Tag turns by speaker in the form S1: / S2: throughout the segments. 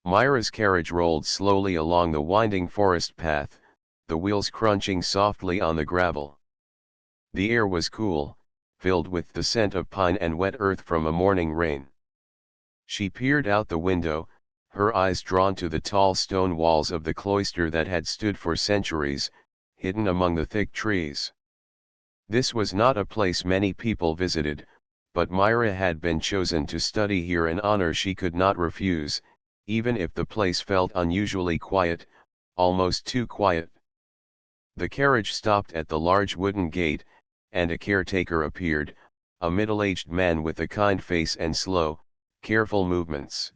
S1: Myra's carriage rolled slowly along the winding forest path, the wheels crunching softly on the gravel. The air was cool, filled with the scent of pine and wet earth from a morning rain. She peered out the window, her eyes drawn to the tall stone walls of the cloister that had stood for centuries, hidden among the thick trees. This was not a place many people visited, but Myra had been chosen to study here, an honor she could not refuse, even if the place felt unusually quiet, almost too quiet. The carriage stopped at the large wooden gate, and a caretaker appeared, a middle-aged man with a kind face and slow, careful movements.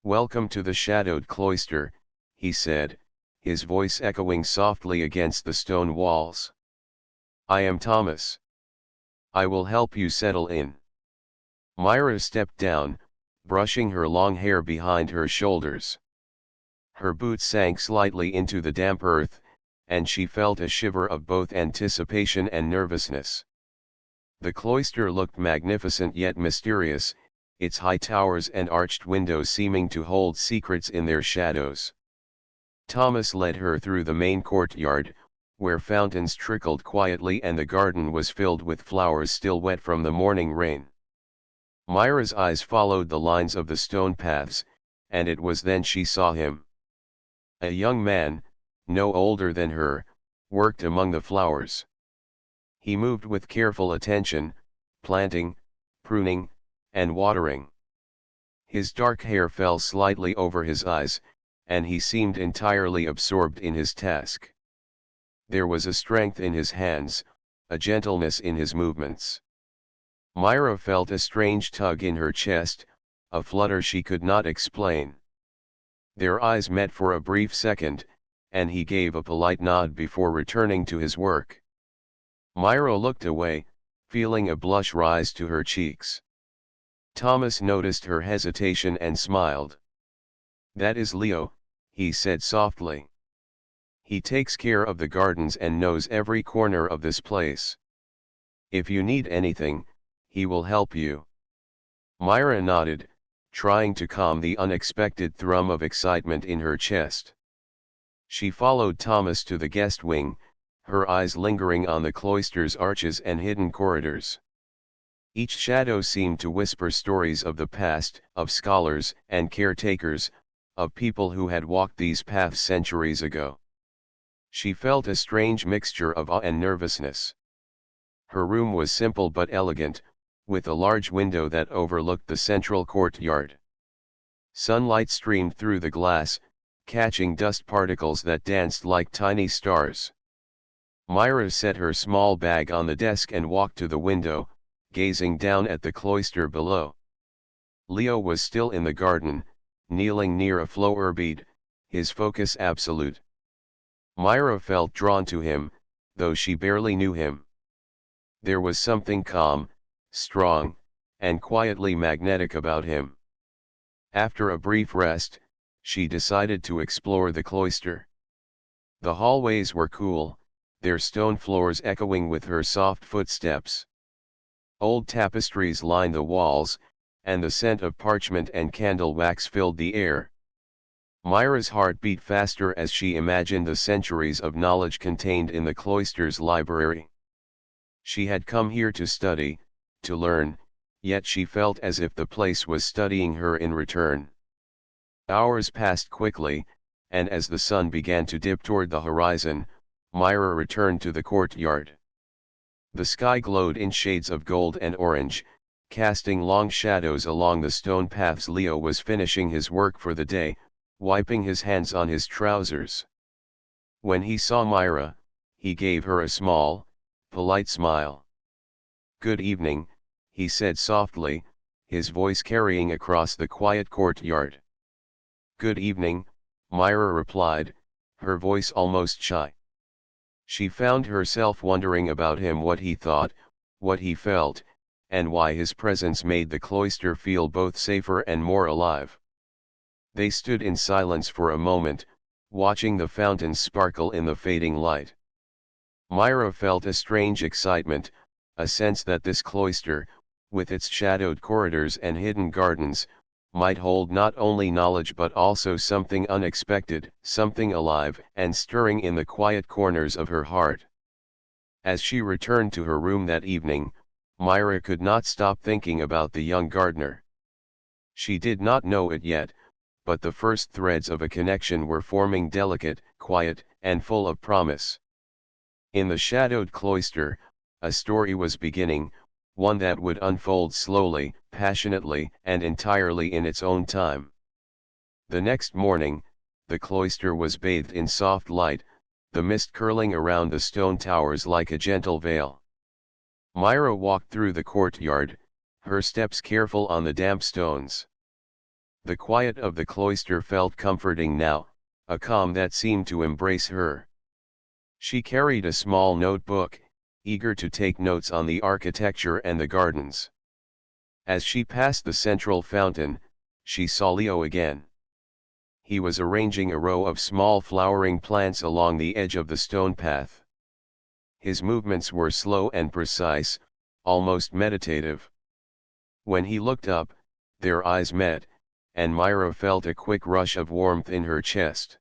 S1: "Welcome to the shadowed cloister," he said, his voice echoing softly against the stone walls. "I am Thomas. I will help you settle in." Myra stepped down, brushing her long hair behind her shoulders. Her boots sank slightly into the damp earth, and she felt a shiver of both anticipation and nervousness. The cloister looked magnificent yet mysterious, its high towers and arched windows seeming to hold secrets in their shadows. Thomas led her through the main courtyard, where fountains trickled quietly and the garden was filled with flowers still wet from the morning rain. Myra's eyes followed the lines of the stone paths, and it was then she saw him. A young man, no older than her, worked among the flowers. He moved with careful attention, planting, pruning, and watering. His dark hair fell slightly over his eyes, and he seemed entirely absorbed in his task. There was a strength in his hands, a gentleness in his movements. Myra felt a strange tug in her chest, a flutter she could not explain. Their eyes met for a brief second, and he gave a polite nod before returning to his work. Myra looked away, feeling a blush rise to her cheeks. Thomas noticed her hesitation and smiled. "That is Leo," he said softly. "He takes care of the gardens and knows every corner of this place. If you need anything, he will help you." Myra nodded, trying to calm the unexpected thrum of excitement in her chest. She followed Thomas to the guest wing, her eyes lingering on the cloister's arches and hidden corridors. Each shadow seemed to whisper stories of the past, of scholars and caretakers, of people who had walked these paths centuries ago. She felt a strange mixture of awe and nervousness. Her room was simple but elegant, with a large window that overlooked the central courtyard. Sunlight streamed through the glass, catching dust particles that danced like tiny stars. Myra set her small bag on the desk and walked to the window, gazing down at the cloister below. Leo was still in the garden, kneeling near a flower bed, his focus absolute. Myra felt drawn to him, though she barely knew him. There was something calm, strong, and quietly magnetic about him. After a brief rest, she decided to explore the cloister. The hallways were cool, their stone floors echoing with her soft footsteps. Old tapestries lined the walls, and the scent of parchment and candle wax filled the air. Myra's heart beat faster as she imagined the centuries of knowledge contained in the cloister's library. She had come here to study, to learn, yet she felt as if the place was studying her in return. Hours passed quickly, and as the sun began to dip toward the horizon, Myra returned to the courtyard. The sky glowed in shades of gold and orange, casting long shadows along the stone paths. Leo was finishing his work for the day, wiping his hands on his trousers. When he saw Myra, he gave her a small, polite smile. "Good evening," he said softly, his voice carrying across the quiet courtyard. "Good evening," Myra replied, her voice almost shy. She found herself wondering about him, what he thought, what he felt, and why his presence made the cloister feel both safer and more alive. They stood in silence for a moment, watching the fountains sparkle in the fading light. Myra felt a strange excitement, a sense that this cloister, with its shadowed corridors and hidden gardens, might hold not only knowledge but also something unexpected, something alive and stirring in the quiet corners of her heart. As she returned to her room that evening, Myra could not stop thinking about the young gardener. She did not know it yet, but the first threads of a connection were forming, delicate, quiet, and full of promise. In the shadowed cloister, a story was beginning, one that would unfold slowly, passionately, and entirely in its own time. The next morning, the cloister was bathed in soft light, the mist curling around the stone towers like a gentle veil. Myra walked through the courtyard, her steps careful on the damp stones. The quiet of the cloister felt comforting now, a calm that seemed to embrace her. She carried a small notebook, eager to take notes on the architecture and the gardens. As she passed the central fountain, she saw Leo again. He was arranging a row of small flowering plants along the edge of the stone path. His movements were slow and precise, almost meditative. When he looked up, their eyes met, and Myra felt a quick rush of warmth in her chest.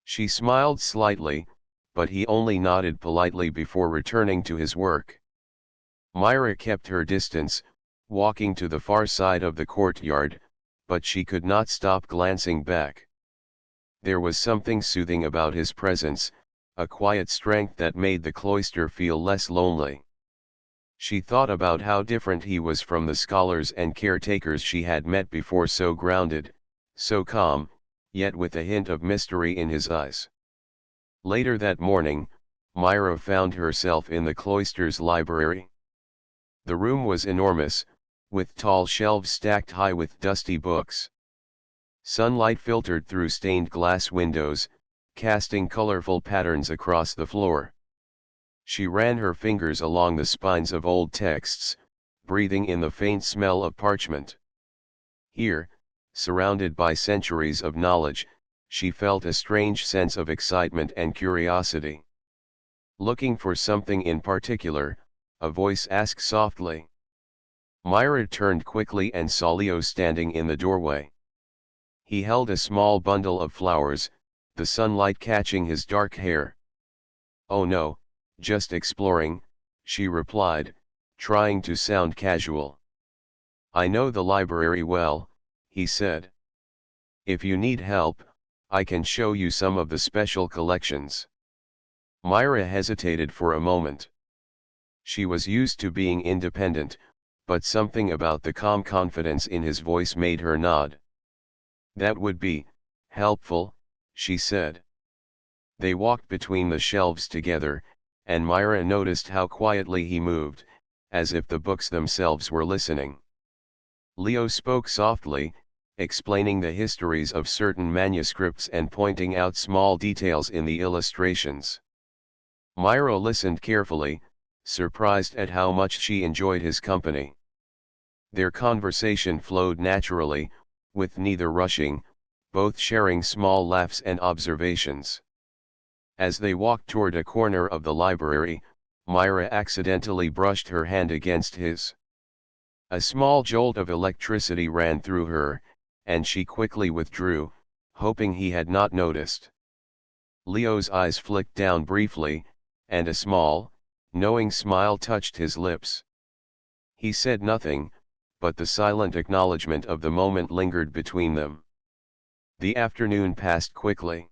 S1: She smiled slightly, but he only nodded politely before returning to his work. Myra kept her distance, walking to the far side of the courtyard, but she could not stop glancing back. There was something soothing about his presence, a quiet strength that made the cloister feel less lonely. She thought about how different he was from the scholars and caretakers she had met before, so grounded, so calm, yet with a hint of mystery in his eyes. Later that morning, Myra found herself in the cloister's library. The room was enormous, with tall shelves stacked high with dusty books. Sunlight filtered through stained glass windows, casting colorful patterns across the floor. She ran her fingers along the spines of old texts, breathing in the faint smell of parchment. Here, surrounded by centuries of knowledge, she felt a strange sense of excitement and curiosity. Looking for something in particular, a voice asked softly. Myra turned quickly and saw Leo standing in the doorway. He held a small bundle of flowers, the sunlight catching his dark hair. "Oh no, just exploring," she replied, trying to sound casual. "I know the library well," he said. "If you need help, I can show you some of the special collections." Myra hesitated for a moment. She was used to being independent, but something about the calm confidence in his voice made her nod. "That would be helpful," she said. They walked between the shelves together, and Myra noticed how quietly he moved, as if the books themselves were listening. Leo spoke softly, explaining the histories of certain manuscripts and pointing out small details in the illustrations. Myra listened carefully, surprised at how much she enjoyed his company. Their conversation flowed naturally, with neither rushing, both sharing small laughs and observations. As they walked toward a corner of the library, Myra accidentally brushed her hand against his. A small jolt of electricity ran through her, and she quickly withdrew, hoping he had not noticed. Leo's eyes flicked down briefly, and a small, knowing smile touched his lips. He said nothing, but the silent acknowledgement of the moment lingered between them. The afternoon passed quickly.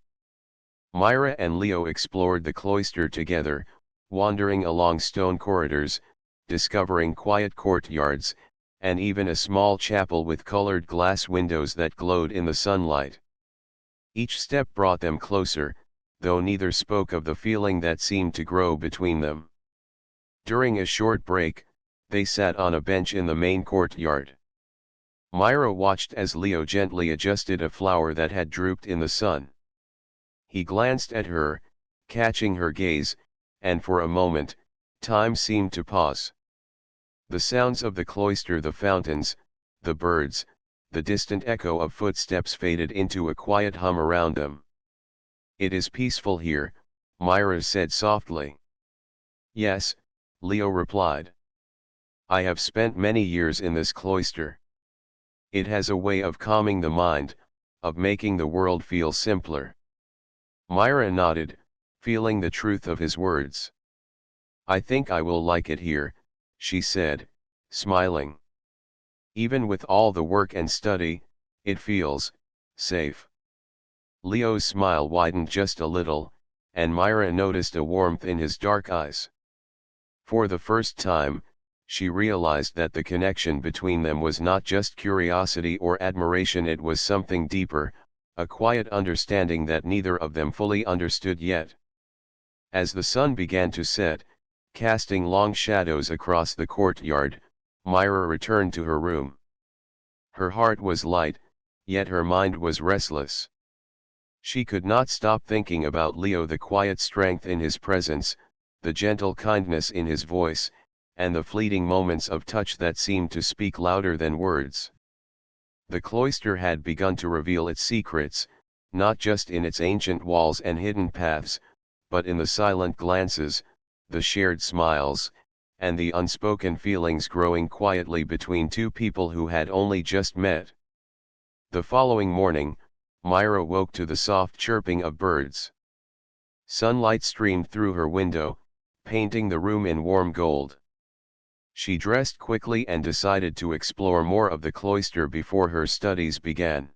S1: Myra and Leo explored the cloister together, wandering along stone corridors, discovering quiet courtyards, and even a small chapel with colored glass windows that glowed in the sunlight. Each step brought them closer, though neither spoke of the feeling that seemed to grow between them. During a short break, they sat on a bench in the main courtyard. Myra watched as Leo gently adjusted a flower that had drooped in the sun. He glanced at her, catching her gaze, and for a moment, time seemed to pause. The sounds of the cloister, the fountains, the birds, the distant echo of footsteps faded into a quiet hum around them. "It is peaceful here," Myra said softly. "Yes," Leo replied. "I have spent many years in this cloister." It has a way of calming the mind, of making the world feel simpler. Myra nodded, feeling the truth of his words. I think I will like it here, she said, smiling. Even with all the work and study, it feels safe. Leo's smile widened just a little, and Myra noticed a warmth in his dark eyes. For the first time, she realized that the connection between them was not just curiosity or admiration, it was something deeper, a quiet understanding that neither of them fully understood yet. As the sun began to set, casting long shadows across the courtyard, Myra returned to her room. Her heart was light, yet her mind was restless. She could not stop thinking about Leo, the quiet strength in his presence, the gentle kindness in his voice, and the fleeting moments of touch that seemed to speak louder than words. The cloister had begun to reveal its secrets, not just in its ancient walls and hidden paths, but in the silent glances, the shared smiles, and the unspoken feelings growing quietly between two people who had only just met. The following morning, Myra woke to the soft chirping of birds. Sunlight streamed through her window, painting the room in warm gold. She dressed quickly and decided to explore more of the cloister before her studies began.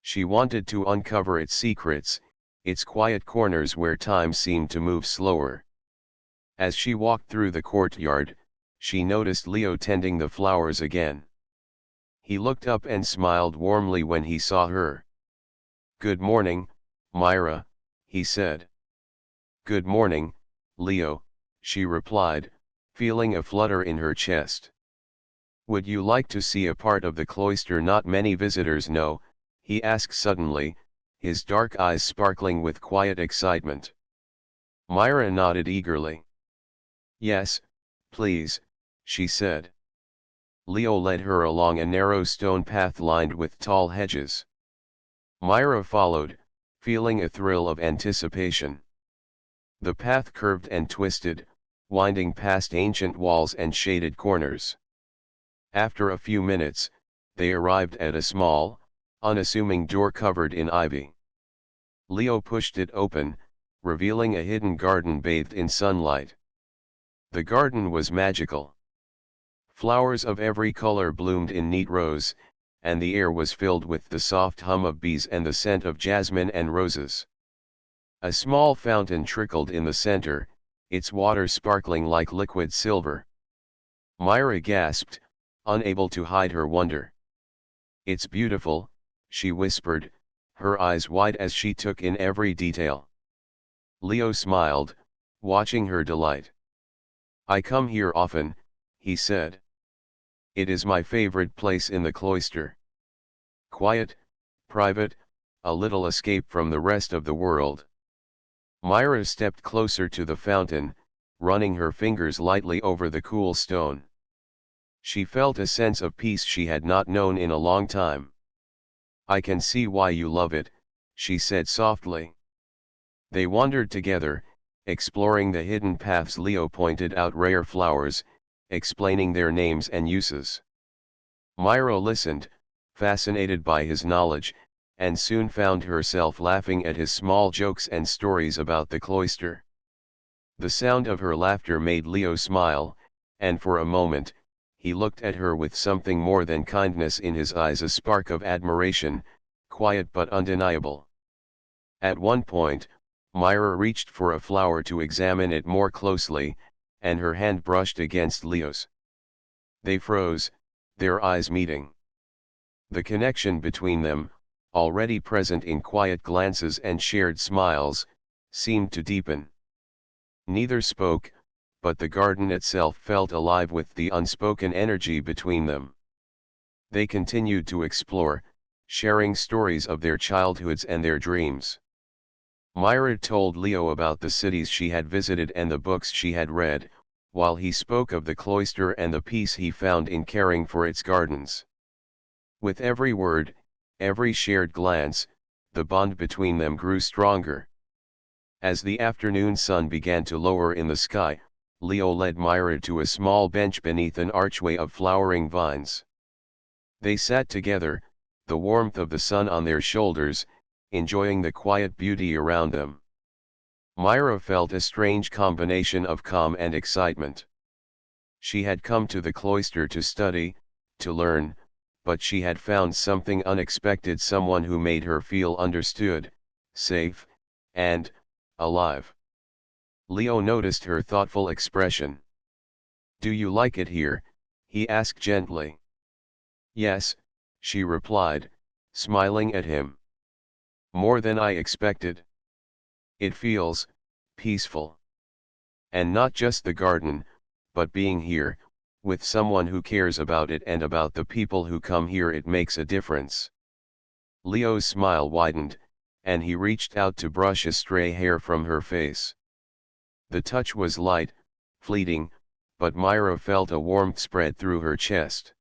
S1: She wanted to uncover its secrets, its quiet corners where time seemed to move slower. As she walked through the courtyard, she noticed Leo tending the flowers again. He looked up and smiled warmly when he saw her. "Good morning, Myra," he said. "Good morning, Leo," she replied, feeling a flutter in her chest. "Would you like to see a part of the cloister not many visitors know?" he asked suddenly, his dark eyes sparkling with quiet excitement. Myra nodded eagerly. "Yes, please," she said. Leo led her along a narrow stone path lined with tall hedges. Myra followed, feeling a thrill of anticipation. The path curved and twisted, winding past ancient walls and shaded corners. After a few minutes, they arrived at a small, unassuming door covered in ivy. Leo pushed it open, revealing a hidden garden bathed in sunlight. The garden was magical. Flowers of every color bloomed in neat rows, and the air was filled with the soft hum of bees and the scent of jasmine and roses. A small fountain trickled in the center, its water sparkling like liquid silver. Myra gasped, unable to hide her wonder. "It's beautiful," she whispered, her eyes wide as she took in every detail. Leo smiled, watching her delight. "I come here often," he said. "It is my favorite place in the cloister. Quiet, private, a little escape from the rest of the world." Myra stepped closer to the fountain, running her fingers lightly over the cool stone. She felt a sense of peace she had not known in a long time. "I can see why you love it," she said softly. They wandered together, exploring the hidden paths. Leo pointed out rare flowers, explaining their names and uses. Myra listened, fascinated by his knowledge, and soon found herself laughing at his small jokes and stories about the cloister. The sound of her laughter made Leo smile, and for a moment, he looked at her with something more than kindness in his eyes, a spark of admiration, quiet but undeniable. At one point, Myra reached for a flower to examine it more closely, and her hand brushed against Leo's. They froze, their eyes meeting. The connection between them, already present in quiet glances and shared smiles, seemed to deepen. Neither spoke, but the garden itself felt alive with the unspoken energy between them. They continued to explore, sharing stories of their childhoods and their dreams. Myra told Leo about the cities she had visited and the books she had read, while he spoke of the cloister and the peace he found in caring for its gardens. With every word, every shared glance, the bond between them grew stronger. As the afternoon sun began to lower in the sky, Leo led Myra to a small bench beneath an archway of flowering vines. They sat together, the warmth of the sun on their shoulders, enjoying the quiet beauty around them. Myra felt a strange combination of calm and excitement. She had come to the cloister to study, to learn, but she had found something unexpected, someone who made her feel understood, safe, and alive. Leo noticed her thoughtful expression. "Do you like it here?" he asked gently. "Yes," she replied, smiling at him. "More than I expected. It feels peaceful. And not just the garden, but being here, with someone who cares about it and about the people who come here, it makes a difference." Leo's smile widened, and he reached out to brush a stray hair from her face. The touch was light, fleeting, but Myra felt a warmth spread through her chest.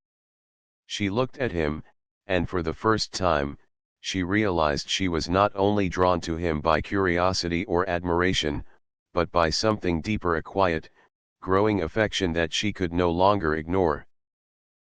S1: She looked at him, and for the first time, she realized she was not only drawn to him by curiosity or admiration, but by something deeper, a quiet, growing affection that she could no longer ignore.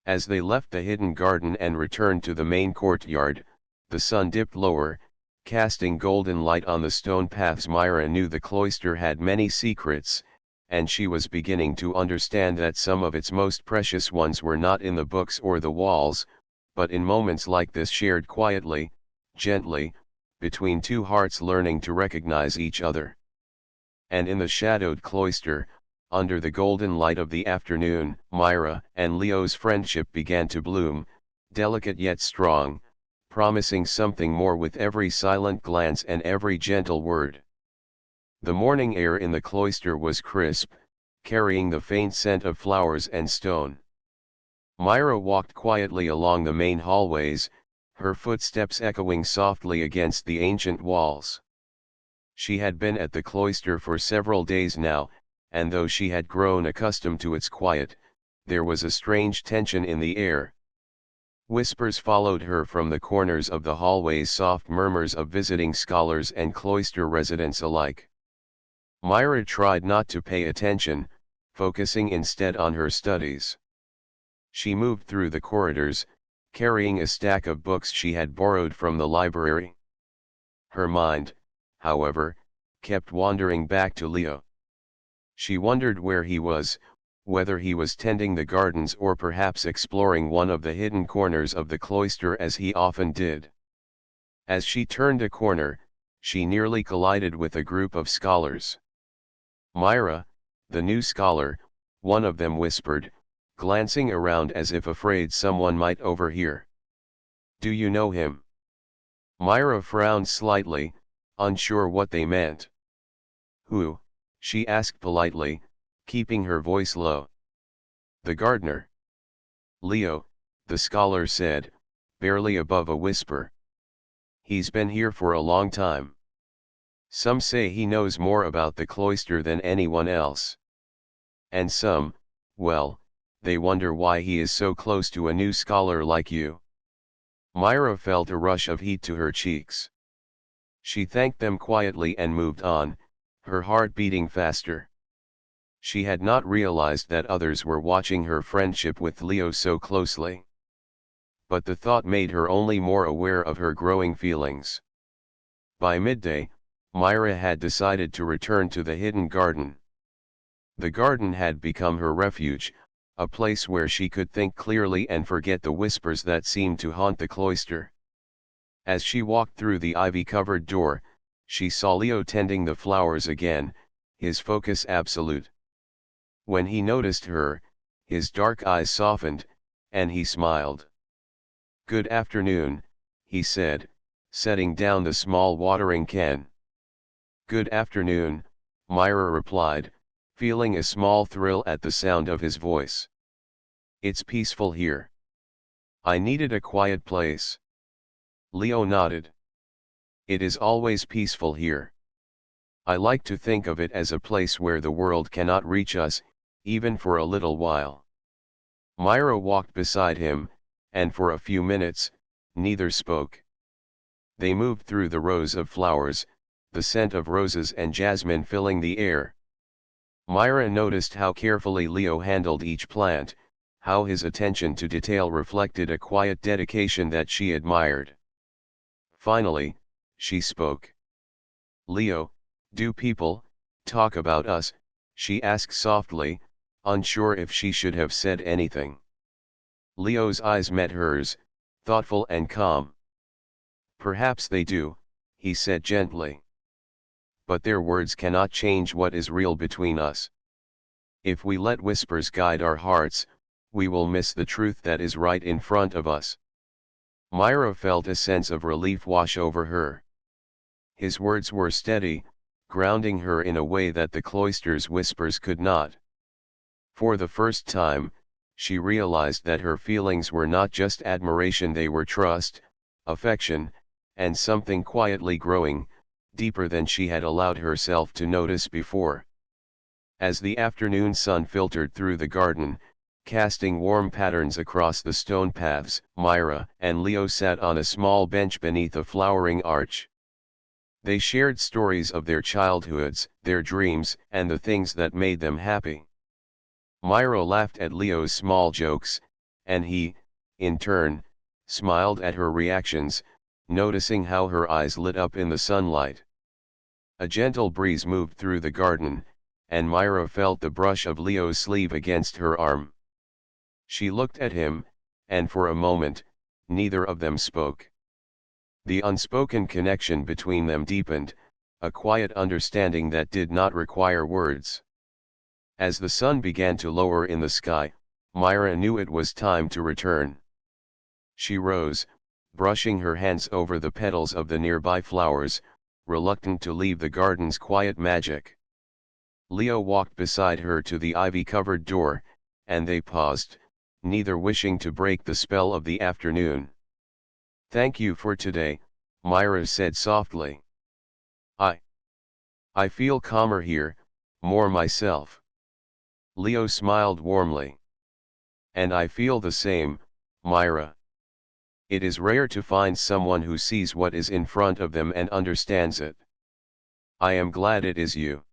S1: As they left the hidden garden and returned to the main courtyard, the sun dipped lower, casting golden light on the stone paths. Myra knew the cloister had many secrets, and she was beginning to understand that some of its most precious ones were not in the books or the walls, but in moments like this, shared quietly, gently, between two hearts learning to recognize each other. And in the shadowed cloister, under the golden light of the afternoon, Myra and Leo's friendship began to bloom, delicate yet strong, promising something more with every silent glance and every gentle word. The morning air in the cloister was crisp, carrying the faint scent of flowers and stone. Myra walked quietly along the main hallways, her footsteps echoing softly against the ancient walls. She had been at the cloister for several days now, and though she had grown accustomed to its quiet, there was a strange tension in the air. Whispers followed her from the corners of the hallways, soft murmurs of visiting scholars and cloister residents alike. Myra tried not to pay attention, focusing instead on her studies. She moved through the corridors, carrying a stack of books she had borrowed from the library. Her mind, however, kept wandering back to Leo. She wondered where he was, whether he was tending the gardens or perhaps exploring one of the hidden corners of the cloister as he often did. As she turned a corner, she nearly collided with a group of scholars. "Myra, the new scholar," one of them whispered, glancing around as if afraid someone might overhear. "Do you know him?" Myra frowned slightly, unsure what they meant. "Who?" she asked politely, keeping her voice low. "The gardener." "Leo," the scholar said, barely above a whisper. "He's been here for a long time. Some say he knows more about the cloister than anyone else. And some, well, they wonder why he is so close to a new scholar like you." Myra felt a rush of heat to her cheeks. She thanked them quietly and moved on, her heart beating faster. She had not realized that others were watching her friendship with Leo so closely. But the thought made her only more aware of her growing feelings. By midday, Myra had decided to return to the hidden garden. The garden had become her refuge, a place where she could think clearly and forget the whispers that seemed to haunt the cloister. As she walked through the ivy-covered door, she saw Leo tending the flowers again, his focus absolute. When he noticed her, his dark eyes softened, and he smiled. "Good afternoon," he said, setting down the small watering can. "Good afternoon," Myra replied, feeling a small thrill at the sound of his voice. "It's peaceful here. I needed a quiet place." Leo nodded. "It is always peaceful here. I like to think of it as a place where the world cannot reach us, even for a little while." Myra walked beside him, and for a few minutes, neither spoke. They moved through the rows of flowers, the scent of roses and jasmine filling the air. Myra noticed how carefully Leo handled each plant, how his attention to detail reflected a quiet dedication that she admired. Finally, she spoke. "Leo, do people talk about us?" she asked softly, unsure if she should have said anything. Leo's eyes met hers, thoughtful and calm. "Perhaps they do," he said gently. "But their words cannot change what is real between us. If we let whispers guide our hearts, we will miss the truth that is right in front of us." Myra felt a sense of relief wash over her. His words were steady, grounding her in a way that the Cloister's whispers could not. For the first time, she realized that her feelings were not just admiration, they were trust, affection, and something quietly growing, deeper than she had allowed herself to notice before. As the afternoon sun filtered through the garden, casting warm patterns across the stone paths, Myra and Leo sat on a small bench beneath a flowering arch. They shared stories of their childhoods, their dreams, and the things that made them happy. Myra laughed at Leo's small jokes, and he, in turn, smiled at her reactions, noticing how her eyes lit up in the sunlight. A gentle breeze moved through the garden, and Myra felt the brush of Leo's sleeve against her arm. She looked at him, and for a moment, neither of them spoke. The unspoken connection between them deepened, a quiet understanding that did not require words. As the sun began to lower in the sky, Myra knew it was time to return. She rose, brushing her hands over the petals of the nearby flowers, reluctant to leave the garden's quiet magic. Leo walked beside her to the ivy-covered door, and they paused, neither wishing to break the spell of the afternoon. "Thank you for today," Myra said softly. I feel calmer here, more myself." Leo smiled warmly. "And I feel the same, Myra. It is rare to find someone who sees what is in front of them and understands it. I am glad it is you."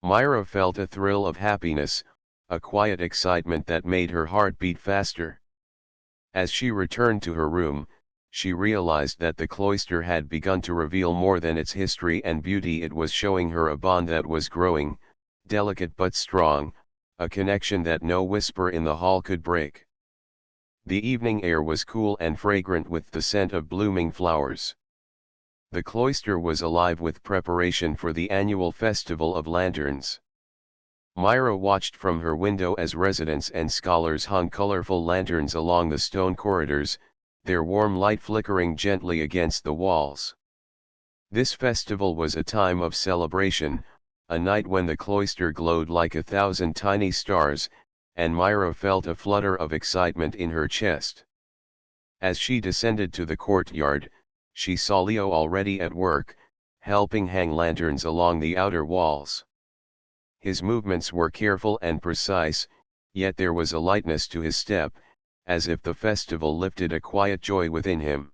S1: Myra felt a thrill of happiness, a quiet excitement that made her heart beat faster. As she returned to her room, she realized that the cloister had begun to reveal more than its history and beauty. It was showing her a bond that was growing, delicate but strong, a connection that no whisper in the hall could break. The evening air was cool and fragrant with the scent of blooming flowers. The cloister was alive with preparation for the annual festival of lanterns. Myra watched from her window as residents and scholars hung colorful lanterns along the stone corridors, their warm light flickering gently against the walls. This festival was a time of celebration, a night when the cloister glowed like 1,000 tiny stars, and Myra felt a flutter of excitement in her chest. As she descended to the courtyard, she saw Leo already at work, helping hang lanterns along the outer walls. His movements were careful and precise, yet there was a lightness to his step, as if the festival lifted a quiet joy within him.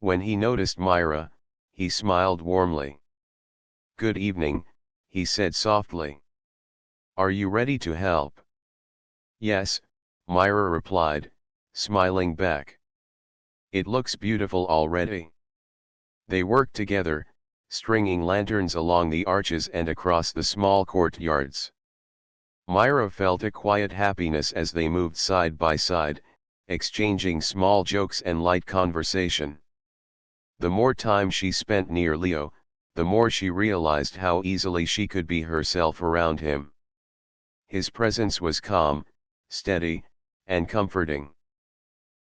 S1: When he noticed Myra, he smiled warmly. "Good evening," he said softly. "Are you ready to help?" "Yes," Myra replied, smiling back. "It looks beautiful already." They worked together, stringing lanterns along the arches and across the small courtyards. Myra felt a quiet happiness as they moved side by side, exchanging small jokes and light conversation. The more time she spent near Leo, the more she realized how easily she could be herself around him. His presence was calm, steady, and comforting.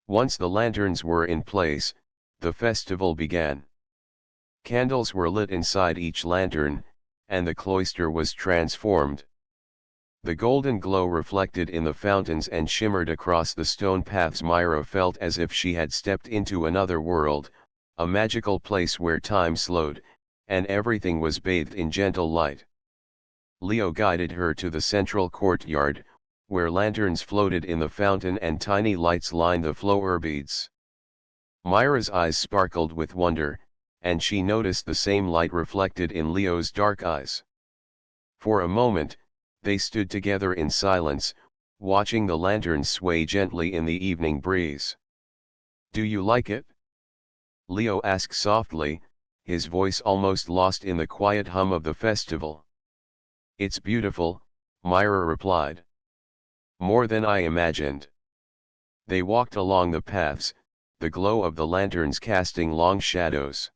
S1: Once the lanterns were in place, the festival began. Candles were lit inside each lantern, and the cloister was transformed. The golden glow reflected in the fountains and shimmered across the stone paths. Myra felt as if she had stepped into another world, a magical place where time slowed, and everything was bathed in gentle light. Leo guided her to the central courtyard, where lanterns floated in the fountain and tiny lights lined the floor beads. Myra's eyes sparkled with wonder, and she noticed the same light reflected in Leo's dark eyes. For a moment, they stood together in silence, watching the lanterns sway gently in the evening breeze. "Do you like it?" Leo asked softly, his voice almost lost in the quiet hum of the festival. "It's beautiful," Myra replied. "More than I imagined." They walked along the paths, the glow of the lanterns casting long shadows.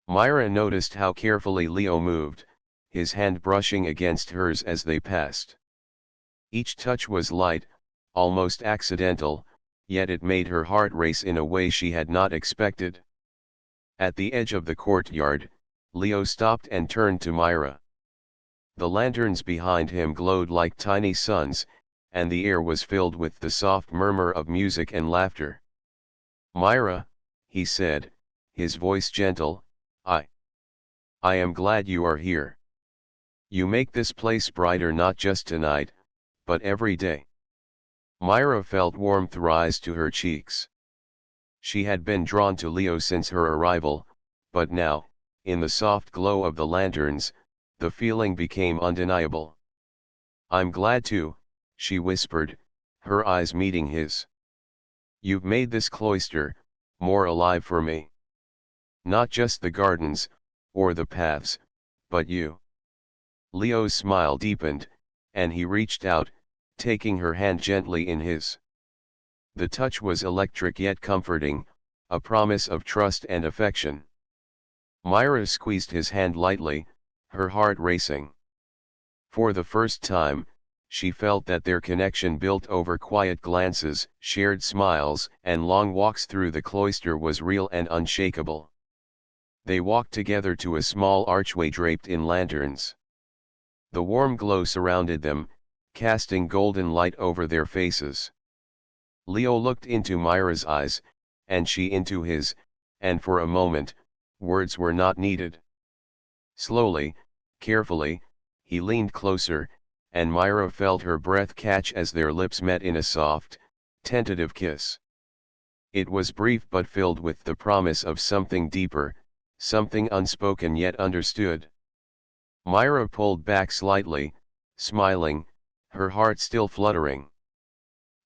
S1: Myra noticed how carefully Leo moved, his hand brushing against hers as they passed. Each touch was light, almost accidental, yet it made her heart race in a way she had not expected. At the edge of the courtyard, Leo stopped and turned to Myra. The lanterns behind him glowed like tiny suns, and the air was filled with the soft murmur of music and laughter. "Myra," he said, his voice gentle, I am glad you are here. You make this place brighter not just tonight, but every day." Myra felt warmth rise to her cheeks. She had been drawn to Leo since her arrival, but now, in the soft glow of the lanterns, the feeling became undeniable. "I'm glad too," she whispered, her eyes meeting his. "You've made this cloister more alive for me. Not just the gardens, or the paths, but you." Leo's smile deepened, and he reached out, taking her hand gently in his. The touch was electric yet comforting, a promise of trust and affection. Myra squeezed his hand lightly, her heart racing. For the first time, she felt that their connection built over quiet glances, shared smiles, and long walks through the cloister was real and unshakable. They walked together to a small archway draped in lanterns. The warm glow surrounded them, casting golden light over their faces. Leo looked into Myra's eyes, and she into his, and for a moment, words were not needed. Slowly, carefully, he leaned closer, and Myra felt her breath catch as their lips met in a soft, tentative kiss. It was brief but filled with the promise of something deeper, something unspoken yet understood. Myra pulled back slightly, smiling, her heart still fluttering.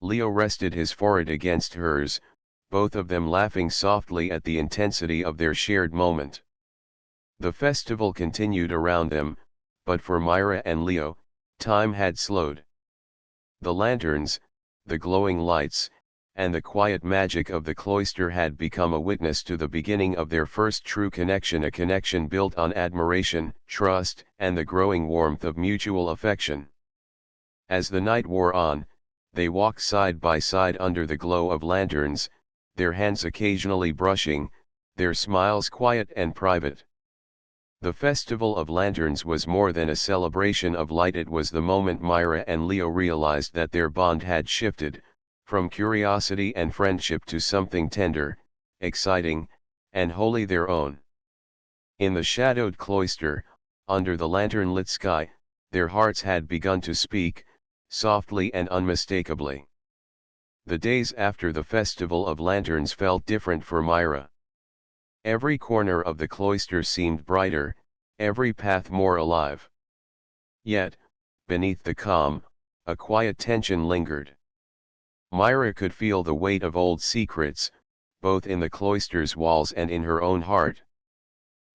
S1: Leo rested his forehead against hers, both of them laughing softly at the intensity of their shared moment. The festival continued around them, but for Myra and Leo, time had slowed. The lanterns, the glowing lights, and the quiet magic of the cloister had become a witness to the beginning of their first true connection, a connection built on admiration, trust, and the growing warmth of mutual affection. As the night wore on, they walked side by side under the glow of lanterns, their hands occasionally brushing, their smiles quiet and private. The Festival of Lanterns was more than a celebration of light. It was the moment Myra and Leo realized that their bond had shifted, from curiosity and friendship to something tender, exciting, and wholly their own. In the shadowed cloister, under the lantern-lit sky, their hearts had begun to speak, softly and unmistakably. The days after the Festival of Lanterns felt different for Myra. Every corner of the cloister seemed brighter, every path more alive. Yet, beneath the calm, a quiet tension lingered. Myra could feel the weight of old secrets, both in the cloister's walls and in her own heart.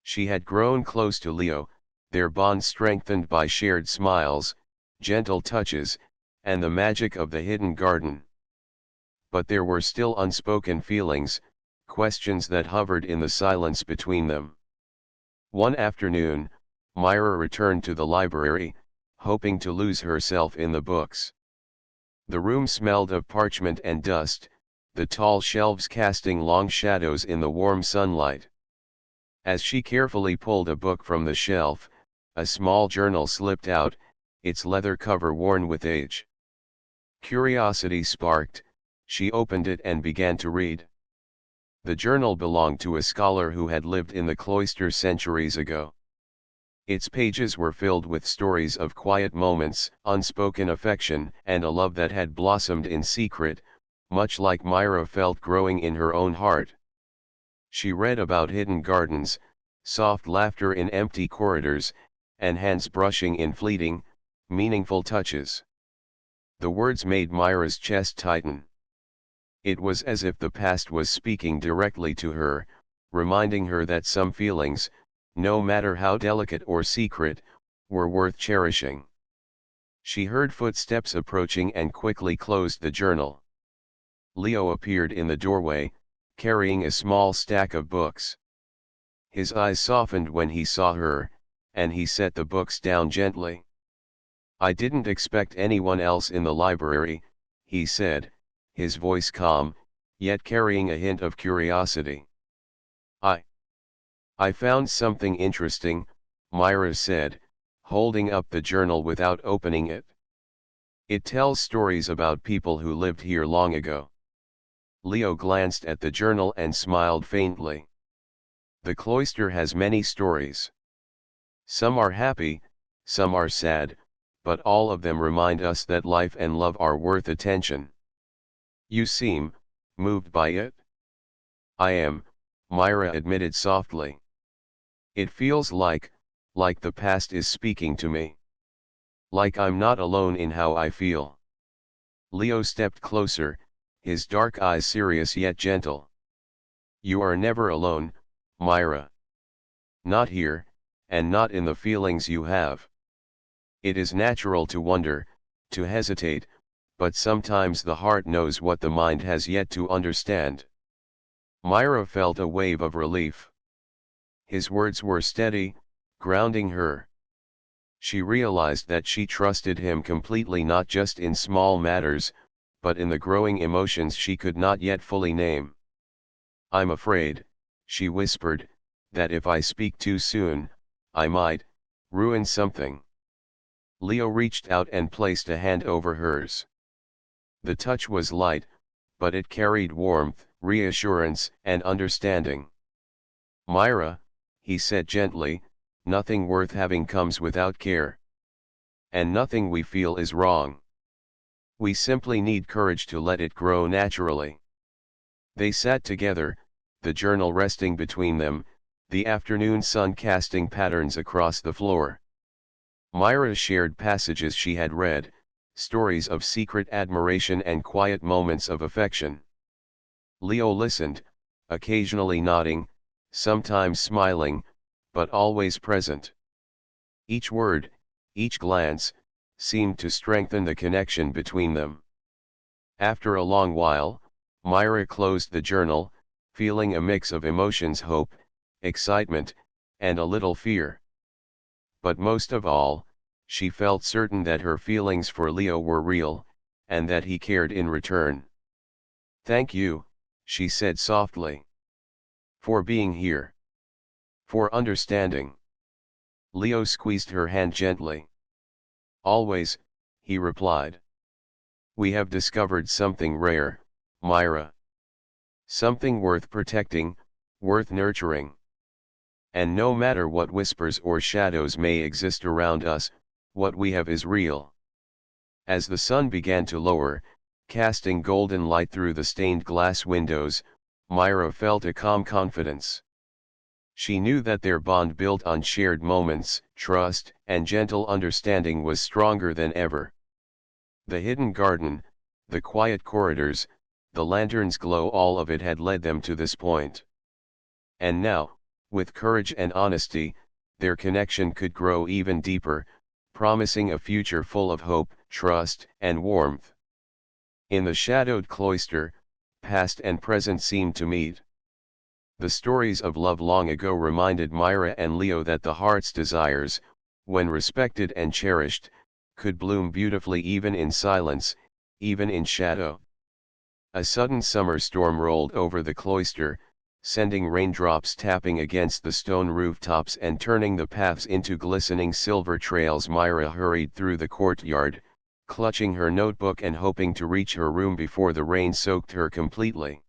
S1: She had grown close to Leo, their bond strengthened by shared smiles, gentle touches, and the magic of the hidden garden. But there were still unspoken feelings, questions that hovered in the silence between them. One afternoon, Myra returned to the library, hoping to lose herself in the books. The room smelled of parchment and dust, the tall shelves casting long shadows in the warm sunlight. As she carefully pulled a book from the shelf, a small journal slipped out, its leather cover worn with age. Curiosity sparked, she opened it and began to read. The journal belonged to a scholar who had lived in the cloister centuries ago. Its pages were filled with stories of quiet moments, unspoken affection, and a love that had blossomed in secret, much like Myra felt growing in her own heart. She read about hidden gardens, soft laughter in empty corridors, and hands brushing in fleeting, meaningful touches. The words made Myra's chest tighten. It was as if the past was speaking directly to her, reminding her that some feelings, no matter how delicate or secret, were worth cherishing. She heard footsteps approaching and quickly closed the journal. Leo appeared in the doorway, carrying a small stack of books. His eyes softened when he saw her, and he set the books down gently. "I didn't expect anyone else in the library," he said, his voice calm, yet carrying a hint of curiosity. I found something interesting," Myra said, holding up the journal without opening it. "It tells stories about people who lived here long ago." Leo glanced at the journal and smiled faintly. "The Cloister has many stories. Some are happy, some are sad, but all of them remind us that life and love are worth attention." "You seem moved by it." "I am," Myra admitted softly. "It feels like the past is speaking to me. Like I'm not alone in how I feel." Leo stepped closer, his dark eyes serious yet gentle. "You are never alone, Myra. Not here, and not in the feelings you have. It is natural to wonder, to hesitate, but sometimes the heart knows what the mind has yet to understand." Myra felt a wave of relief. His words were steady, grounding her. She realized that she trusted him completely, not just in small matters, but in the growing emotions she could not yet fully name. "I'm afraid," she whispered, "that if I speak too soon, I might ruin something." Leo reached out and placed a hand over hers. The touch was light, but it carried warmth, reassurance, and understanding. "Myra," he said gently, "nothing worth having comes without care. And nothing we feel is wrong. We simply need courage to let it grow naturally." They sat together, the journal resting between them, the afternoon sun casting patterns across the floor. Myra shared passages she had read, stories of secret admiration and quiet moments of affection. Leo listened, occasionally nodding, sometimes smiling, but always present. Each word, each glance, seemed to strengthen the connection between them. After a long while, Myra closed the journal, feeling a mix of emotions: hope, excitement, and a little fear. But most of all, she felt certain that her feelings for Leo were real, and that he cared in return. "Thank you," she said softly. "For being here. For understanding." Leo squeezed her hand gently. "Always," he replied. "We have discovered something rare, Myra. Something worth protecting, worth nurturing. And no matter what whispers or shadows may exist around us, what we have is real." As the sun began to lower, casting golden light through the stained glass windows, Myra felt a calm confidence. She knew that their bond, built on shared moments, trust, and gentle understanding, was stronger than ever. The hidden garden, the quiet corridors, the lantern's glow, all of it had led them to this point. And now, with courage and honesty, their connection could grow even deeper, promising a future full of hope, trust, and warmth. In the shadowed cloister, past and present seemed to meet. The stories of love long ago reminded Myra and Leo that the heart's desires, when respected and cherished, could bloom beautifully even in silence, even in shadow. A sudden summer storm rolled over the cloister, sending raindrops tapping against the stone rooftops and turning the paths into glistening silver trails. Myra hurried through the courtyard, clutching her notebook and hoping to reach her room before the rain soaked her completely.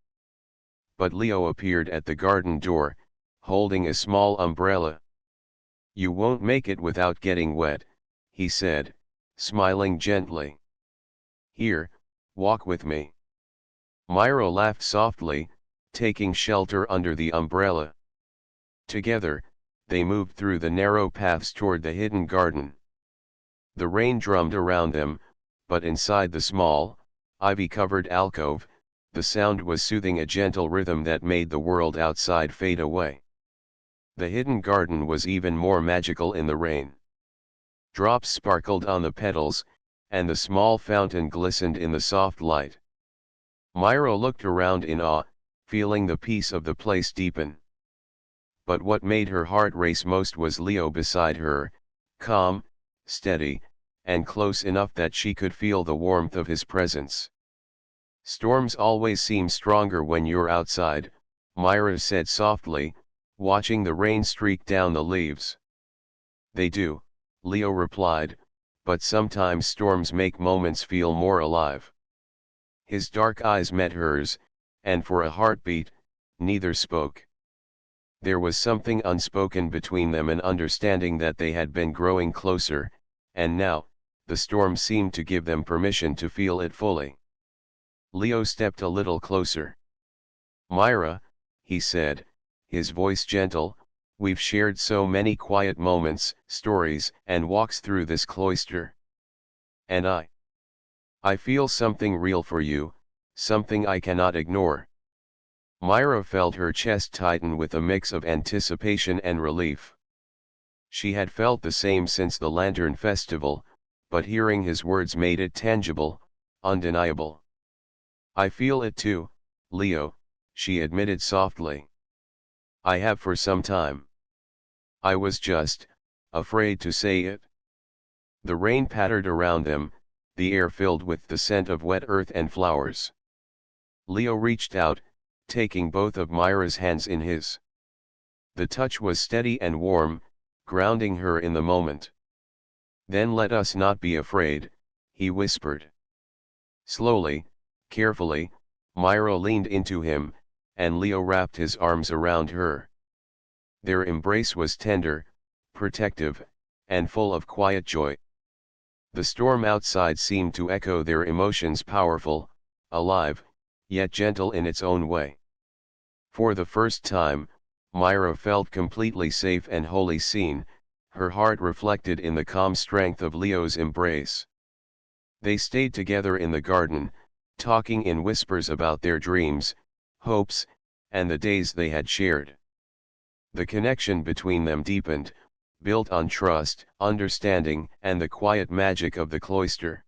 S1: But Leo appeared at the garden door, holding a small umbrella. "You won't make it without getting wet," he said, smiling gently. "Here, walk with me." Myra laughed softly, taking shelter under the umbrella. Together, they moved through the narrow paths toward the hidden garden. The rain drummed around them, but inside the small, ivy-covered alcove, the sound was soothing, a gentle rhythm that made the world outside fade away. The hidden garden was even more magical in the rain. Drops sparkled on the petals, and the small fountain glistened in the soft light. Myra looked around in awe, feeling the peace of the place deepen. But what made her heart race most was Leo beside her, calm, steady, and close enough that she could feel the warmth of his presence. "Storms always seem stronger when you're outside," Myra said softly, watching the rain streak down the leaves. "They do," Leo replied, "but sometimes storms make moments feel more alive." His dark eyes met hers, and for a heartbeat, neither spoke. There was something unspoken between them, an understanding that they had been growing closer, and now, the storm seemed to give them permission to feel it fully. Leo stepped a little closer. "Myra," he said, his voice gentle, "we've shared so many quiet moments, stories, and walks through this cloister. And I feel something real for you, something I cannot ignore." Myra felt her chest tighten with a mix of anticipation and relief. She had felt the same since the Lantern Festival, but hearing his words made it tangible, undeniable. "I feel it too, Leo," she admitted softly. "I have for some time. I was just afraid to say it." The rain pattered around them, the air filled with the scent of wet earth and flowers. Leo reached out, taking both of Myra's hands in his. The touch was steady and warm, grounding her in the moment. "Then let us not be afraid," he whispered. Slowly, carefully, Myra leaned into him, and Leo wrapped his arms around her. Their embrace was tender, protective, and full of quiet joy. The storm outside seemed to echo their emotions, powerful, alive, yet gentle in its own way. For the first time, Myra felt completely safe and wholly seen, her heart reflected in the calm strength of Leo's embrace. They stayed together in the garden, talking in whispers about their dreams, hopes, and the days they had shared. The connection between them deepened, built on trust, understanding, and the quiet magic of the cloister.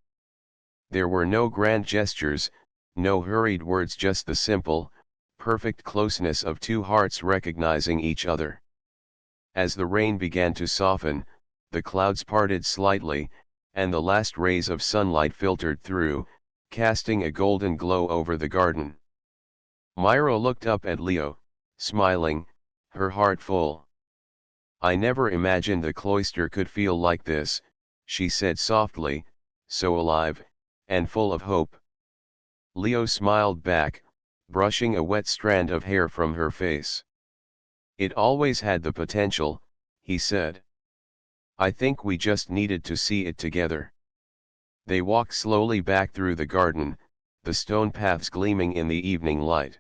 S1: There were no grand gestures, no hurried words, just the simple, perfect closeness of two hearts recognizing each other. As the rain began to soften, the clouds parted slightly, and the last rays of sunlight filtered through, casting a golden glow over the garden. Myra looked up at Leo, smiling, her heart full. "I never imagined the cloister could feel like this," she said softly, "so alive, and full of hope." Leo smiled back, brushing a wet strand of hair from her face. "It always had the potential," he said. "I think we just needed to see it together." They walked slowly back through the garden, the stone paths gleaming in the evening light.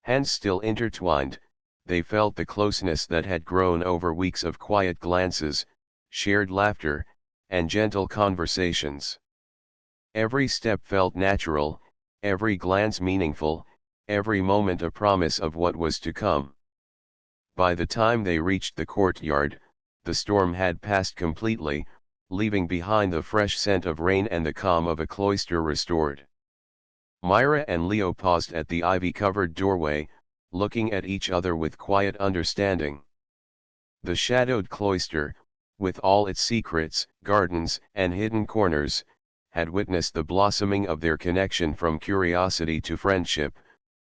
S1: Hands still intertwined, they felt the closeness that had grown over weeks of quiet glances, shared laughter, and gentle conversations. Every step felt natural, every glance meaningful, every moment a promise of what was to come. By the time they reached the courtyard, the storm had passed completely, leaving behind the fresh scent of rain and the calm of a cloister restored. Myra and Leo paused at the ivy-covered doorway, looking at each other with quiet understanding. The shadowed cloister, with all its secrets, gardens, and hidden corners, had witnessed the blossoming of their connection, from curiosity to friendship,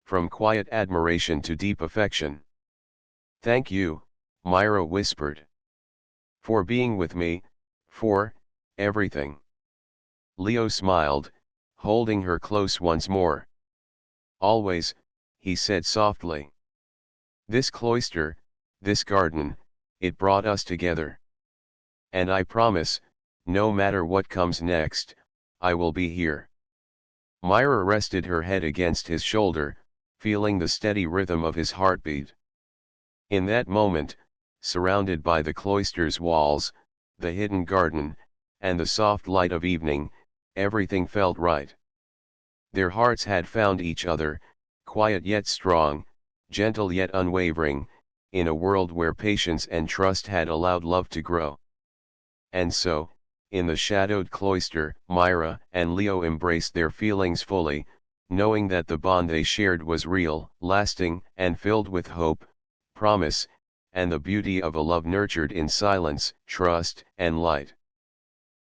S1: from quiet admiration to deep affection. "Thank you," Myra whispered. "For being with me, for everything." Leo smiled, holding her close once more. "Always," he said softly. "This cloister, this garden, it brought us together. And I promise, no matter what comes next, I will be here." Myra rested her head against his shoulder, feeling the steady rhythm of his heartbeat. In that moment, surrounded by the cloister's walls, the hidden garden, and the soft light of evening, everything felt right. Their hearts had found each other, quiet yet strong, gentle yet unwavering, in a world where patience and trust had allowed love to grow. And so, in the shadowed cloister, Myra and Leo embraced their feelings fully, knowing that the bond they shared was real, lasting, and filled with hope, promise, and the beauty of a love nurtured in silence, trust, and light.